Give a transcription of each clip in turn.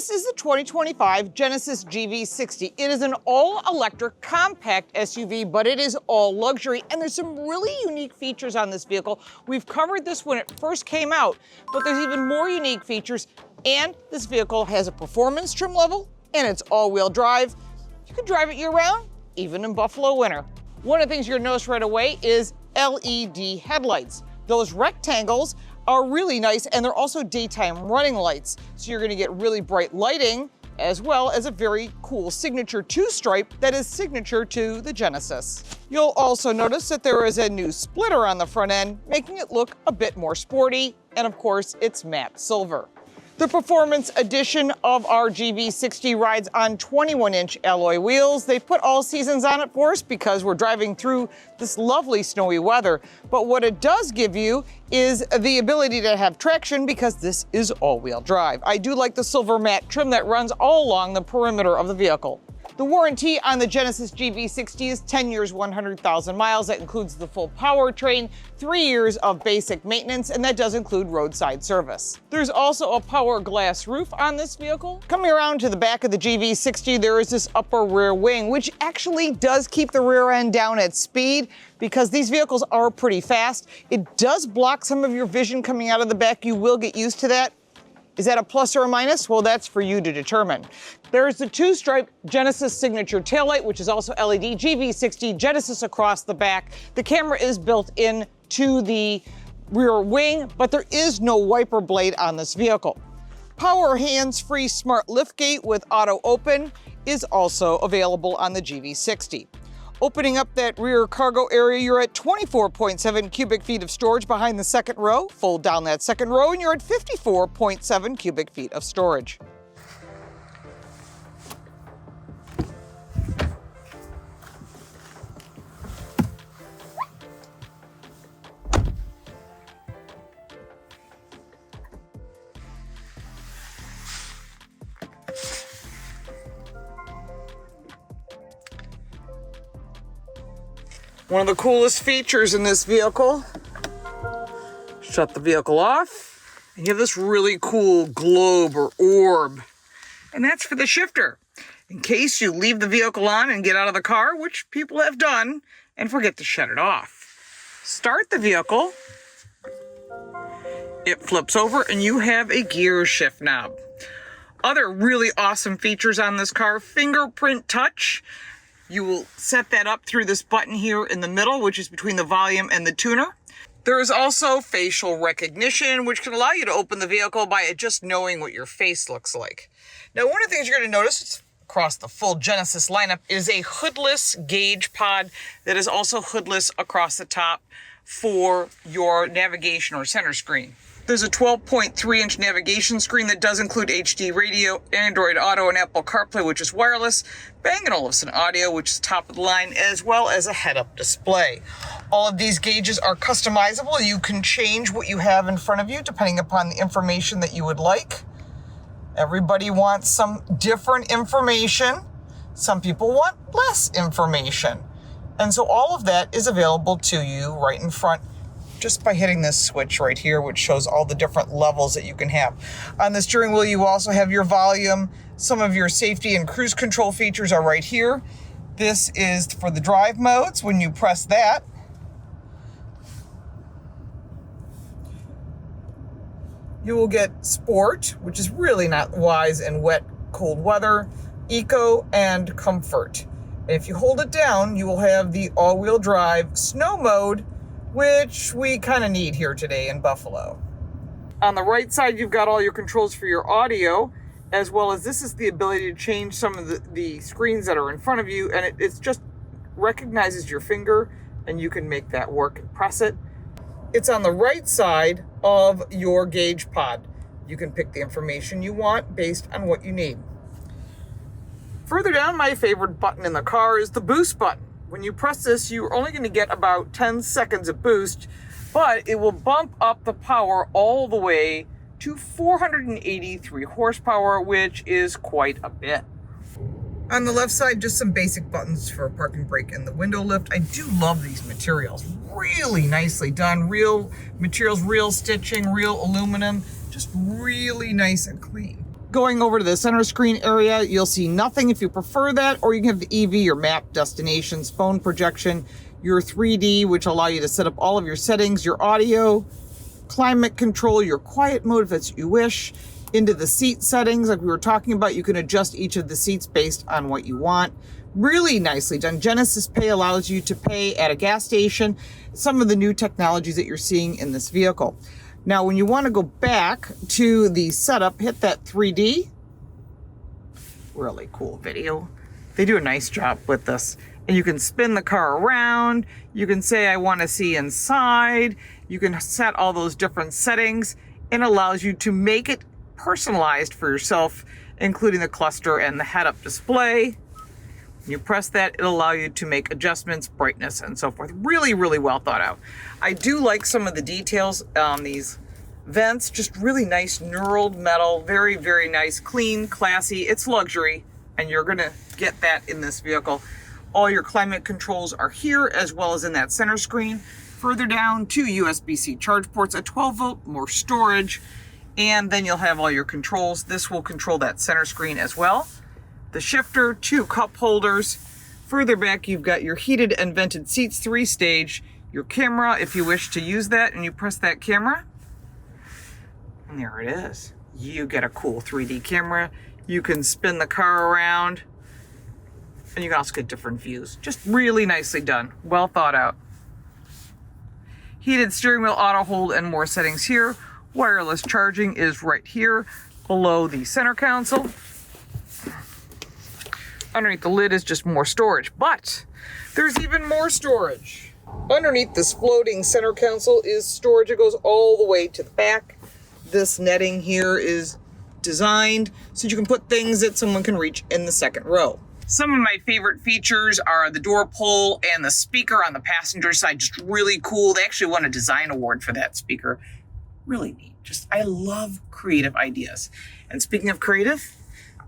This is the 2025 Genesis GV60. It is an all-electric compact SUV, but it is all luxury, and there's some really unique features on this vehicle. We've covered this when it first came out, but there's even more unique features, and this vehicle has a performance trim level, and it's all-wheel drive. You can drive it year-round, even in Buffalo winter. One of the things you're gonna notice right away is LED headlights. Those rectangles are really nice, and they're also daytime running lights. So you're gonna get really bright lighting, as well as a very cool signature two-stripe that is signature to the Genesis. You'll also notice that there is a new splitter on the front end, making it look a bit more sporty, and of course, it's matte silver. The performance edition of our GV60 rides on 21-inch alloy wheels. They put all seasons on it for us because we're driving through this lovely snowy weather. But what it does give you is the ability to have traction because this is all-wheel drive. I do like the silver matte trim that runs all along the perimeter of the vehicle. The warranty on the Genesis GV60 is 10 years, 100,000 miles. That includes the full powertrain, 3 years of basic maintenance, and that does include roadside service. There's also a power glass roof on this vehicle. Coming around to the back of the GV60, there is this upper rear wing, which actually does keep the rear end down at speed because these vehicles are pretty fast. It does block some of your vision coming out of the back. You will get used to that. Is that a plus or a minus? Well, that's for you to determine. There's the two-stripe Genesis signature taillight, which is also LED, GV60, Genesis across the back. The camera is built in to the rear wing, but there is no wiper blade on this vehicle. Power hands-free smart liftgate with auto open is also available on the GV60. Opening up that rear cargo area, you're at 24.7 cubic feet of storage behind the second row. Fold down that second row and you're at 54.7 cubic feet of storage. One of the coolest features in this vehicle, shut the vehicle off, and you have this really cool globe or orb, and that's for the shifter. In case you leave the vehicle on and get out of the car, which people have done, and forget to shut it off. Start the vehicle, it flips over, and you have a gear shift knob. Other really awesome features on this car, fingerprint touch. You will set that up through this button here in the middle, which is between the volume and the tuner. There is also facial recognition, which can allow you to open the vehicle by just knowing what your face looks like. Now, one of the things you're going to notice across the full Genesis lineup is a hoodless gauge pod that is also hoodless across the top for your navigation or center screen. There's a 12.3-inch navigation screen that does include HD radio, Android Auto, and Apple CarPlay, which is wireless, Bang & Olufsen audio, which is top of the line, as well as a head-up display. All of these gauges are customizable. You can change what you have in front of you depending upon the information that you would like. Everybody wants some different information. Some people want less information. And so all of that is available to you right in front just by hitting this switch right here, which shows all the different levels that you can have. On the steering wheel, you also have your volume. Some of your safety and cruise control features are right here. This is for the drive modes. When you press that, you will get Sport, which is really not wise in wet, cold weather, Eco, and Comfort. And if you hold it down, you will have the all-wheel drive Snow mode, which we kind of need here today in Buffalo. On the right side, you've got all your controls for your audio, as well as this is the ability to change some of the screens that are in front of you, and it's just recognizes your finger, and you can make that work and press it. It's on the right side of your gauge pod. You can pick the information you want based on what you need. Further down, my favorite button in the car is the boost button. When you press this, you're only going to get about 10 seconds of boost, but it will bump up the power all the way to 483 horsepower, which is quite a bit. On the left side, just some basic buttons for park and brake and the window lift. I do love these materials. Really nicely done. Real materials, real stitching, real aluminum. Just really nice and clean. Going over to the center screen area, you'll see nothing if you prefer that, or you can have the EV, your map, destinations, phone projection, your 3D, which allow you to set up all of your settings, your audio, climate control, your quiet mode if it's you wish, into the seat settings like we were talking about. You can adjust each of the seats based on what you want. Really nicely done. Genesis Pay allows you to pay at a gas station, some of the new technologies that you're seeing in this vehicle. Now, when you want to go back to the setup, hit that 3D. Really cool video. They do a nice job with this. And you can spin the car around. You can say, I want to see inside. You can set all those different settings, and allows you to make it personalized for yourself, including the cluster and the head-up display. When you press that, it'll allow you to make adjustments, brightness, and so forth. Really, really well thought out. I do like some of the details on these vents. Just really nice knurled metal. Very, very nice, clean, classy. It's luxury, and you're gonna get that in this vehicle. All your climate controls are here, as well as in that center screen. Further down, 2 USB-C charge ports, a 12-volt, more storage, and then you'll have all your controls. This will control that center screen as well. The shifter, 2 cup holders. Further back, you've got your heated and vented seats, 3-stage, your camera, if you wish to use that, and you press that camera, and there it is. You get a cool 3D camera. You can spin the car around, and you can also get different views. Just really nicely done. Well thought out. Heated steering wheel, auto hold, and more settings here. Wireless charging is right here below the center console. Underneath the lid is just more storage, but there's even more storage. Underneath this floating center console is storage. It goes all the way to the back. This netting here is designed so you can put things that someone can reach in the second row. Some of my favorite features are the door pull and the speaker on the passenger side. Just really cool. They actually won a design award for that speaker. Really neat. I love creative ideas. And speaking of creative,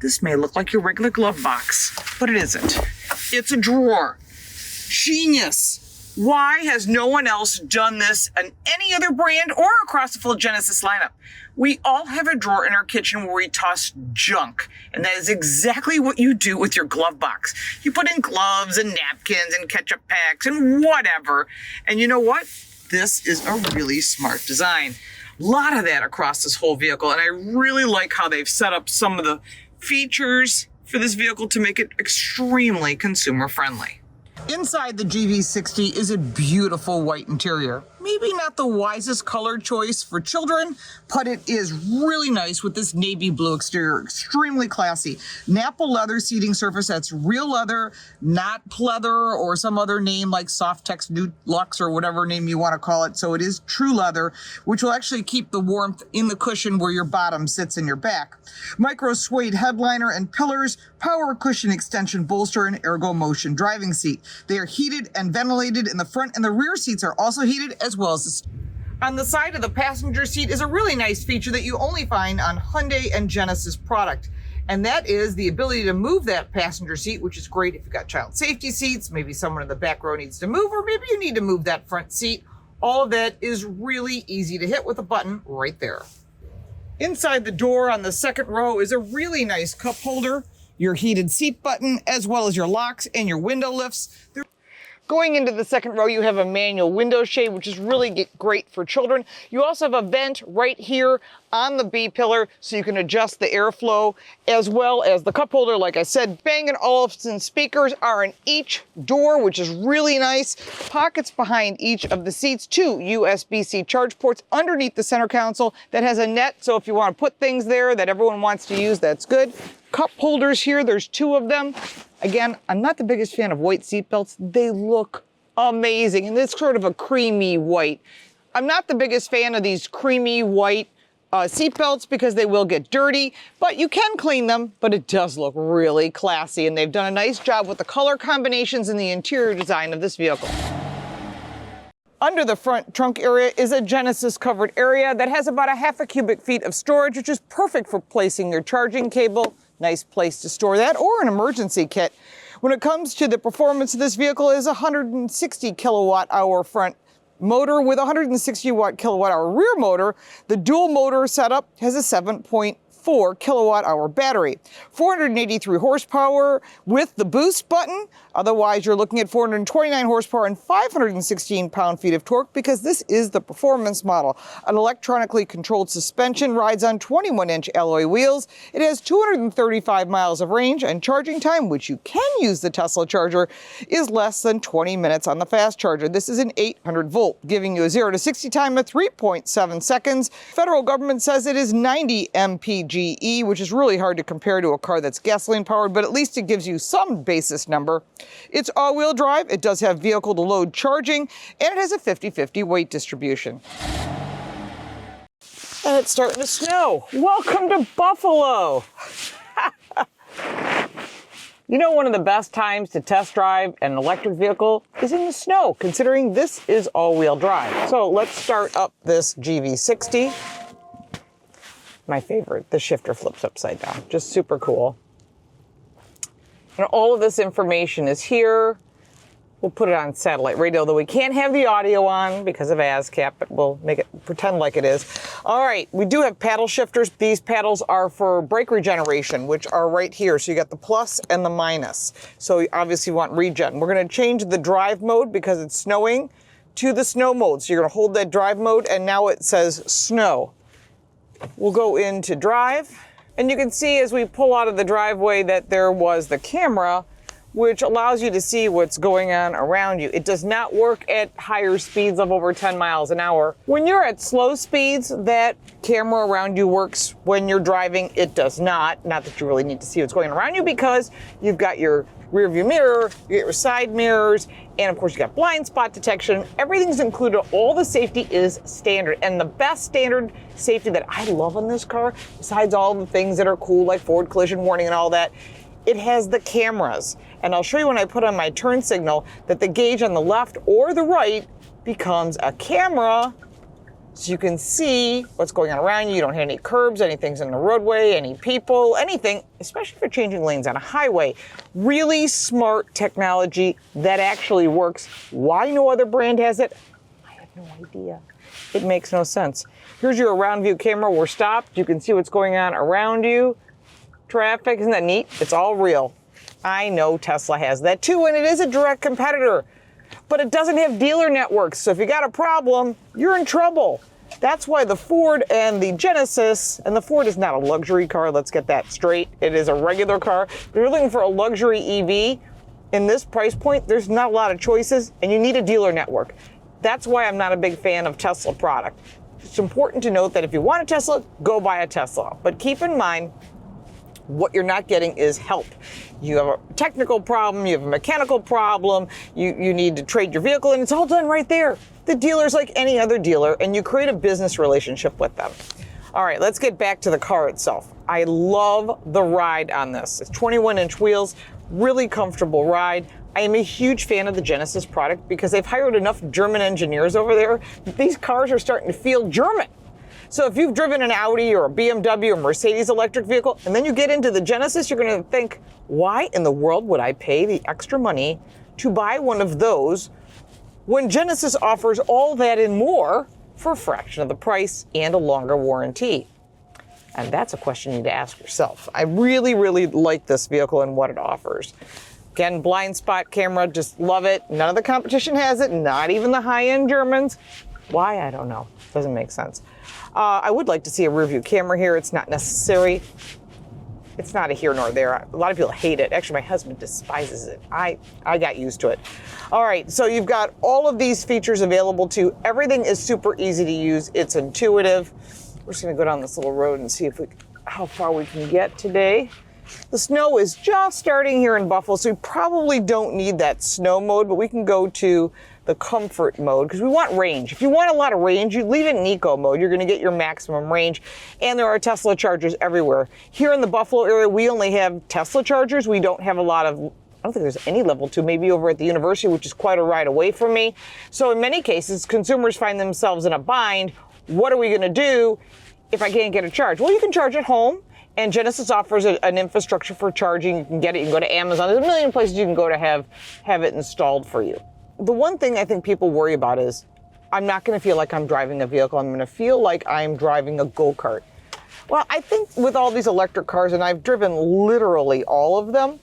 this may look like your regular glove box, but it isn't. It's a drawer. Genius. Why has no one else done this in any other brand or across the full Genesis lineup? We all have a drawer in our kitchen where we toss junk, and that is exactly what you do with your glove box. You put in gloves and napkins and ketchup packs and whatever, and you know what? This is a really smart design. A lot of that across this whole vehicle, and I really like how they've set up some of the features for this vehicle to make it extremely consumer friendly. Inside the GV60 is a beautiful white interior. Maybe not the wisest color choice for children, but it is really nice with this navy blue exterior. Extremely classy. Nappa leather seating surface. That's real leather, not pleather or some other name like Softex New Luxe or whatever name you want to call it. So it is true leather, which will actually keep the warmth in the cushion where your bottom sits in your back. Micro suede headliner and pillars, power cushion extension bolster, and ergo motion driving seat. They are heated and ventilated in the front, and the rear seats are also heated, as well as the on the side of the passenger seat is a really nice feature that you only find on Hyundai and Genesis product. And that is the ability to move that passenger seat, which is great if you've got child safety seats, maybe someone in the back row needs to move, or maybe you need to move that front seat. All of that is really easy to hit with a button right there. Inside the door on the second row is a really nice cup holder, your heated seat button, as well as your locks and your window lifts. Going into the second row, you have a manual window shade, which is really great for children. You also have a vent right here on the B-pillar, so you can adjust the airflow, as well as the cup holder. Like I said, Bang & Olufsen speakers are in each door, which is really nice. Pockets behind each of the seats, 2 USB-C charge ports underneath the center console that has a net, so if you want to put things there that everyone wants to use, that's good. Cup holders here, there's 2 of them. Again, I'm not the biggest fan of white seat belts. They look amazing, and it's sort of a creamy white. I'm not the biggest fan of these creamy white seat belts because they will get dirty, but you can clean them, but it does look really classy, and they've done a nice job with the color combinations and the interior design of this vehicle. Under the front trunk area is a Genesis covered area that has about a half a cubic feet of storage, which is perfect for placing your charging cable. Nice place to store that, or an emergency kit. When it comes to the performance of this vehicle, is a 160 kilowatt hour front motor with 160 kilowatt hour rear motor. The dual motor setup has a 7.5 4 kilowatt hour battery. 483 horsepower with the boost button. Otherwise, you're looking at 429 horsepower and 516 pound-feet of torque because this is the performance model. An electronically controlled suspension, rides on 21-inch alloy wheels. It has 235 miles of range, and charging time, which you can use the Tesla charger, is less than 20 minutes on the fast charger. This is an 800 volt, giving you a 0 to 60 time of 3.7 seconds. Federal government says it is 90 mpge, which is really hard to compare to a car that's gasoline powered, but at least it gives you some basis number. It's all-wheel drive, it does have vehicle-to-load charging, and it has a 50-50 weight distribution. And it's starting to snow. Welcome to Buffalo! You know, one of the best times to test drive an electric vehicle is in the snow, considering this is all-wheel drive. So let's start up this GV60. My favorite, the shifter flips upside down, just super cool. And all of this information is here. We'll put it on satellite radio, though we can't have the audio on because of ASCAP, but we'll make it pretend like it is. All right, we do have paddle shifters. These paddles are for brake regeneration, which are right here. So you got the plus and the minus. So you obviously want regen. We're gonna change the drive mode because it's snowing to the snow mode. So you're gonna hold that drive mode, and now it says snow. We'll go into drive, and you can see as we pull out of the driveway that there was the camera, which allows you to see what's going on around you. It does not work at higher speeds of over 10 miles an hour. When you're at slow speeds, that camera around you works. When you're driving, it does not. Not that you really need to see what's going on around you because you've got your rear view mirror, you get your side mirrors, and of course you got blind spot detection. Everything's included. All the safety is standard. And the best standard safety that I love on this car, besides all the things that are cool like forward collision warning and all that, it has the cameras. And I'll show you when I put on my turn signal that the gauge on the left or the right becomes a camera, so you can see what's going on around you. You don't hit any curbs, anything's in the roadway, any people, anything, especially if you're changing lanes on a highway. Really smart technology that actually works. Why no other brand has it? I have no idea. It makes no sense. Here's your around view camera. We're stopped. You can see what's going on around you. Traffic, isn't that neat? It's all real. I know Tesla has that too, and it is a direct competitor, but it doesn't have dealer networks. So if you got a problem, you're in trouble. That's why the Ford and the Genesis, and the Ford is not a luxury car, let's get that straight. It is a regular car. If you're looking for a luxury EV in this price point, there's not a lot of choices, and you need a dealer network. That's why I'm not a big fan of Tesla product. It's important to note that if you want a Tesla, go buy a Tesla. But keep in mind, what you're not getting is help. You have a technical problem, you have a mechanical problem, you need to trade your vehicle, and it's all done right there. The dealer's like any other dealer, and you create a business relationship with them. All right, let's get back to the car itself. I love the ride on this. It's 21-inch wheels, really comfortable ride. I am a huge fan of the Genesis product because they've hired enough German engineers over there that these cars are starting to feel German. So if you've driven an Audi or a BMW or Mercedes electric vehicle, and then you get into the Genesis, you're gonna think, why in the world would I pay the extra money to buy one of those when Genesis offers all that and more for a fraction of the price and a longer warranty? And that's a question you need to ask yourself. I really, really like this vehicle and what it offers. Again, blind spot camera, just love it. None of the competition has it, not even the high-end Germans. Why? I don't know. Doesn't make sense. I would like to see a rear view camera here. It's not necessary. It's not a here nor there. A lot of people hate it. Actually, my husband despises it. I got used to it. All right, so you've got all of these features available to you. Everything is super easy to use. It's intuitive. We're just gonna go down this little road and see how far we can get today. The snow is just starting here in Buffalo, so we probably don't need that snow mode, but we can go to the comfort mode because we want range. If you want a lot of range, you leave it in eco mode. You're gonna get your maximum range, and there are Tesla chargers everywhere. Here in the Buffalo area, we only have Tesla chargers. We don't have a lot of, I don't think there's any level 2, maybe over at the university, which is quite a ride away from me. So in many cases, consumers find themselves in a bind. What are we gonna do if I can't get a charge? Well, you can charge at home. And Genesis offers an infrastructure for charging. You can get it, you can go to Amazon. There's a million places you can go to have it installed for you. The one thing I think people worry about is, I'm not gonna feel like I'm driving a vehicle. I'm gonna feel like I'm driving a go-kart. Well, I think with all these electric cars, and I've driven literally all of them,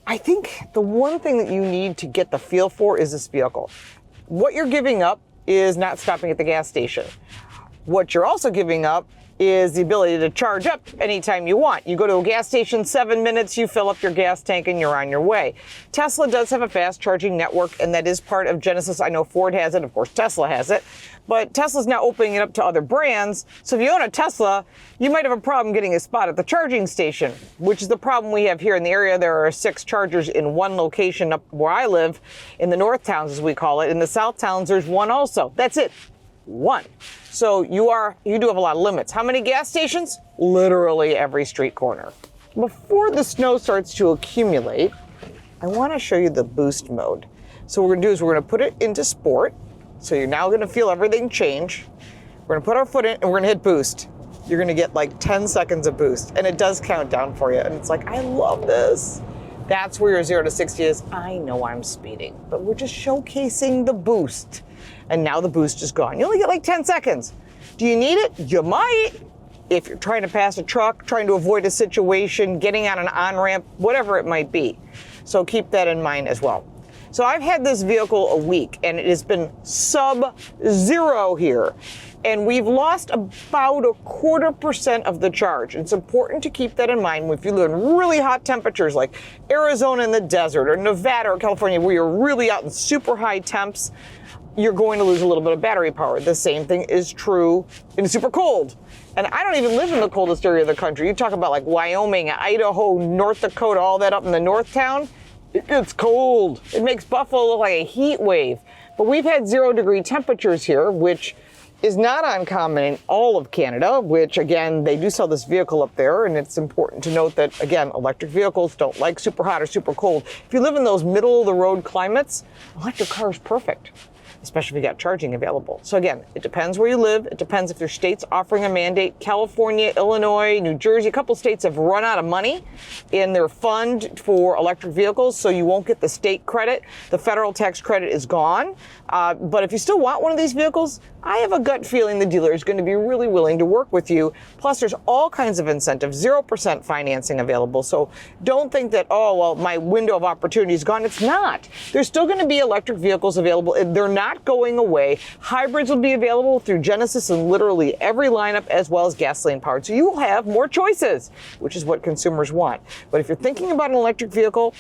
I think the one thing that you need to get the feel for is this vehicle. What you're giving up is not stopping at the gas station. What you're also giving up is the ability to charge up anytime you want. You go to a gas station, 7 minutes, you fill up your gas tank and you're on your way. Tesla does have a fast charging network, and that is part of Genesis. I know Ford has it, of course Tesla has it, but Tesla's now opening it up to other brands. So if you own a Tesla, you might have a problem getting a spot at the charging station, which is the problem we have here in the area. There are 6 chargers in one location up where I live, in the North Towns as we call it. In the South Towns, there's one also. That's it. One. So you do have a lot of limits. How many gas stations? Literally every street corner. Before the snow starts to accumulate, I want to show you the boost mode. So what we're going to do is we're going to put it into sport. So you're now going to feel everything change. We're going to put our foot in and we're going to hit boost. You're going to get like 10 seconds of boost, and it does count down for you. And it's like, I love this. That's where your 0 to 60 is. I know I'm speeding, but we're just showcasing the boost. And now the boost is gone. You only get like 10 seconds. Do you need it? You might. If you're trying to pass a truck, trying to avoid a situation, getting on an on-ramp, whatever it might be. So keep that in mind as well. So I've had this vehicle a week, and it has been sub-zero here. And we've lost about 0.25% of the charge. It's important to keep that in mind if you live in really hot temperatures like Arizona in the desert or Nevada or California, where you're really out in super high temps. You're going to lose a little bit of battery power. The same thing is true in super cold. And I don't even live in the coldest area of the country. You talk about like Wyoming, Idaho, North Dakota, all that up in the North Town. It gets cold. It makes Buffalo look like a heat wave. But we've had 0-degree temperatures here, which is not uncommon in all of Canada, which again, they do sell this vehicle up there. And it's important to note that, again, electric vehicles don't like super hot or super cold. If you live in those middle of the road climates, electric car is perfect, especially if you got charging available. So again, it depends where you live. It depends if your state's offering a mandate. California, Illinois, New Jersey, a couple states have run out of money in their fund for electric vehicles, so you won't get the state credit. The federal tax credit is gone. But if you still want one of these vehicles, I have a gut feeling the dealer is going to be really willing to work with you. Plus, there's all kinds of incentives, 0% financing available. So don't think that, oh, well, my window of opportunity is gone. It's not. There's still going to be electric vehicles available. They're not going away. Hybrids will be available through Genesis in literally every lineup, as well as gasoline powered. So you will have more choices, which is what consumers want. But if you're thinking about an electric vehicle,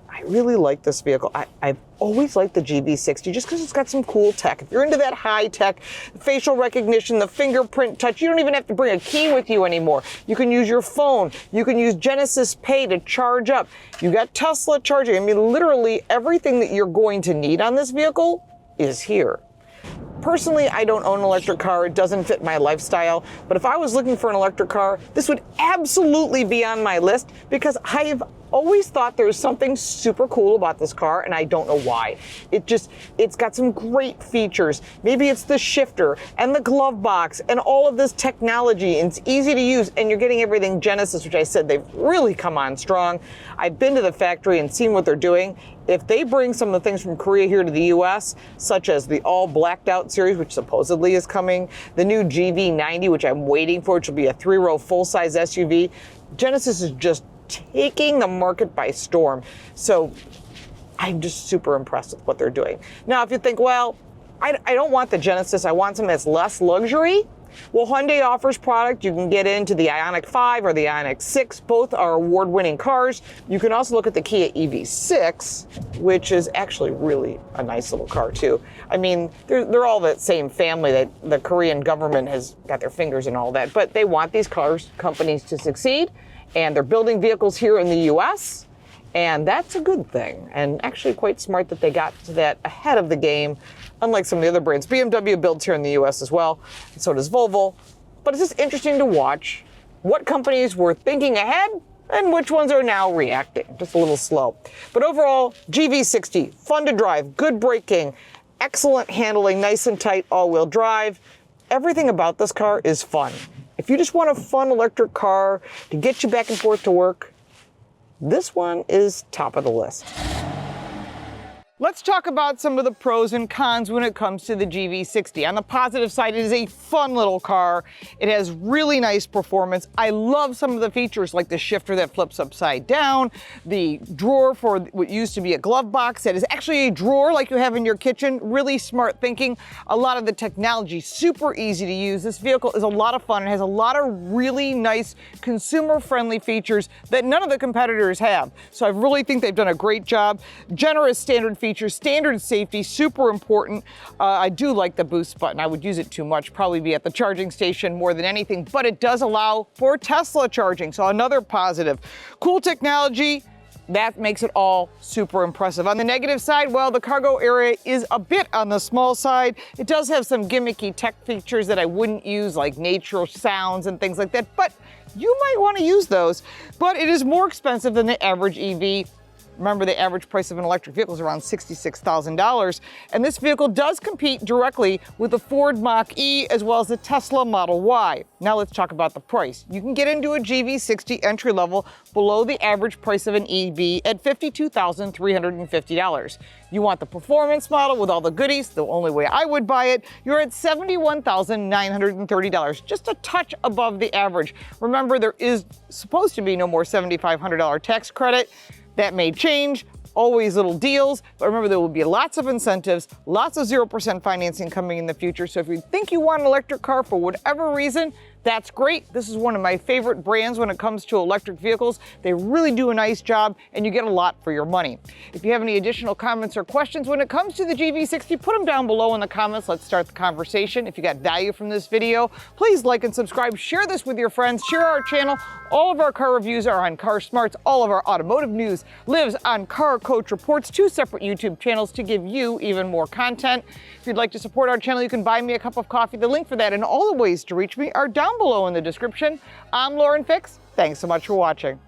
I really like this vehicle. I've always liked the GV60 just because it's got some cool tech. If you're into that high tech, facial recognition, the fingerprint touch, you don't even have to bring a key with you anymore. You can use your phone. You can use Genesis Pay to charge up. You got Tesla charging. I mean, literally everything that you're going to need on this vehicle is here. Personally, I don't own an electric car. It doesn't fit my lifestyle. But if I was looking for an electric car, this would absolutely be on my list because I've always thought there's something super cool about this car, and I don't know why. It's got some great features. Maybe it's the shifter and the glove box and all of this technology, and it's easy to use, and you're getting everything Genesis, which I said they've really come on strong. I've been to the factory and seen what they're doing. If they bring some of the things from Korea here to the US, such as the all blacked out series, which supposedly is coming, the new GV90, which I'm waiting for, which will be a 3-row full-size SUV, Genesis is just taking the market by storm. So I'm just super impressed with what they're doing. Now, if you think, well, I don't want the Genesis, I want something that's less luxury. Well, Hyundai offers product. You can get into the Ioniq 5 or the Ioniq 6. Both are award-winning cars. You can also look at the Kia EV6, which is actually really a nice little car, too. I mean, they're all the same family that the Korean government has got their fingers in all that. But they want these companies to succeed, and they're building vehicles here in the U.S., and that's a good thing, and actually quite smart that they got to that ahead of the game, unlike some of the other brands. BMW builds here in the US as well, and so does Volvo. But it's just interesting to watch what companies were thinking ahead and which ones are now reacting, just a little slow. But overall, GV60, fun to drive, good braking, excellent handling, nice and tight all-wheel drive. Everything about this car is fun. If you just want a fun electric car to get you back and forth to work, this one is top of the list. Let's talk about some of the pros and cons when it comes to the GV60. On the positive side, it is a fun little car. It has really nice performance. I love some of the features like the shifter that flips upside down, the drawer for what used to be a glove box that is actually a drawer like you have in your kitchen. Really smart thinking. A lot of the technology, super easy to use. This vehicle is a lot of fun. It has a lot of really nice consumer-friendly features that none of the competitors have. So I really think they've done a great job. Generous standard features, standard safety, super important. I do like the boost button. I would use it too much, probably be at the charging station more than anything, but it does allow for Tesla charging, so another positive. Cool technology. That makes it all super impressive. On the negative side, well, the cargo area is a bit on the small side. It does have some gimmicky tech features that I wouldn't use, like natural sounds and things like that, but you might want to use those. But it is more expensive than the average EV. Remember, the average price of an electric vehicle is around $66,000, and this vehicle does compete directly with the Ford Mach-E as well as the Tesla Model Y. Now let's talk about the price. You can get into a GV60 entry level below the average price of an EV at $52,350. You want the performance model with all the goodies, the only way I would buy it, you're at $71,930, just a touch above the average. Remember, there is supposed to be no more $7,500 tax credit. That may change, always little deals, but remember there will be lots of incentives, lots of 0% financing coming in the future. So if you think you want an electric car for whatever reason, that's great. This is one of my favorite brands when it comes to electric vehicles. They really do a nice job and you get a lot for your money. If you have any additional comments or questions when it comes to the GV60, put them down below in the comments. Let's start the conversation. If you got value from this video, please like and subscribe. Share this with your friends. Share our channel. All of our car reviews are on Car Smarts. All of our automotive news lives on Car Coach Reports, 2 separate YouTube channels to give you even more content. If you'd like to support our channel, you can buy me a cup of coffee. The link for that and all the ways to reach me are down below in the description. I'm LaurenFix. Thanks so much for watching.